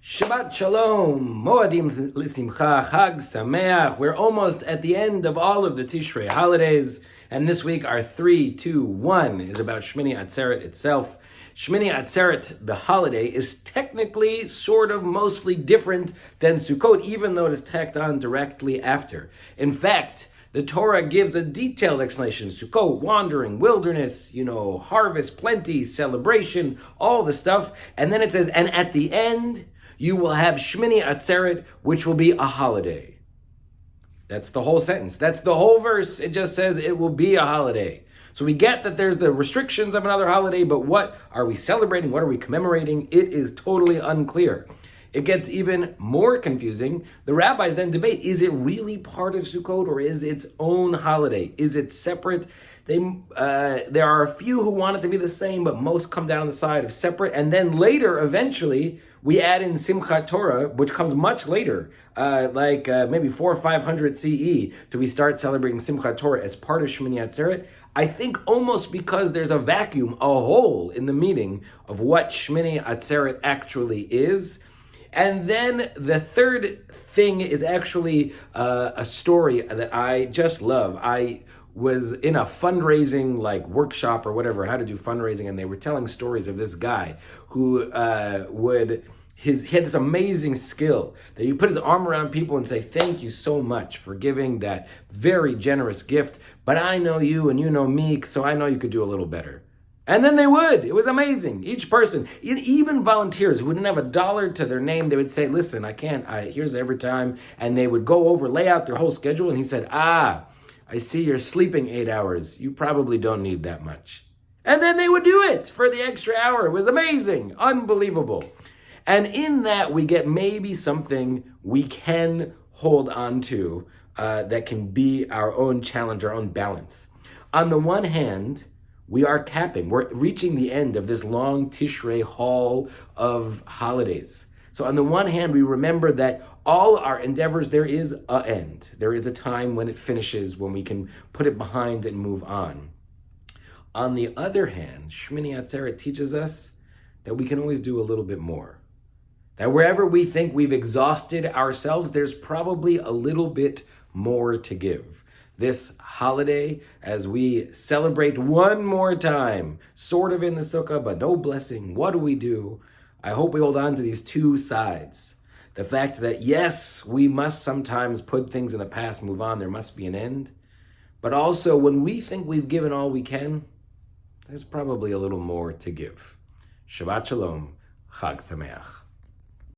Shabbat Shalom, Moadim L'Simcha, Chag Sameach. We're almost at the end of all of the Tishrei holidays, and this week our 3, 2, 1 is about Shmini Atzeret itself. Shmini Atzeret, the holiday, is technically sort of mostly different than Sukkot, even though it is tacked on directly after. In fact, the Torah gives a detailed explanation. Sukkot, wandering, wilderness, harvest, plenty, celebration, all the stuff. And then it says, and at the end, you will have Shmini Atzeret, which will be a holiday. That's the whole sentence. That's the whole verse. It just says it will be a holiday. So we get that there's the restrictions of another holiday, but what are we celebrating? What are we commemorating? It is totally unclear. It gets even more confusing. The rabbis then debate, is it really part of Sukkot or is its own holiday? Is it separate? There are a few who want it to be the same, but most come down the side of separate. And then later, eventually, we add in Simchat Torah, which comes much later, maybe 400 or 500 CE, do we start celebrating Simchat Torah as part of Shmini Atzeret. I think almost because there's a vacuum, a hole in the meaning of what Shmini Atzeret actually is. And then the third thing is actually a story that I just love. I was in a fundraising workshop or whatever, how to do fundraising, and they were telling stories of this guy who he had this amazing skill that he put his arm around people and say, thank you so much for giving that very generous gift, but I know you and you know me, so I know you could do a little better. And then they would. It was amazing. Each person, even volunteers who wouldn't have $1 to their name, they would say, listen, I can't, here's every time. And they would go over, lay out their whole schedule. And he said, I see you're sleeping 8 hours. You probably don't need that much. And then they would do it for the extra hour. It was amazing. Unbelievable. And in that, we get maybe something we can hold on to that can be our own challenge, our own balance. On the one hand, we're reaching the end of this long Tishrei haul of holidays. So on the one hand, we remember that all our endeavors, there is an end. There is a time when it finishes, when we can put it behind and move on. On the other hand, Shmini Atzeret teaches us that we can always do a little bit more. That wherever we think we've exhausted ourselves, there's probably a little bit more to give. This holiday, as we celebrate one more time, sort of in the sukkah, but no blessing, what do? I hope we hold on to these two sides. The fact that, yes, we must sometimes put things in the past, move on, there must be an end. But also, when we think we've given all we can, there's probably a little more to give. Shabbat Shalom, Chag Sameach.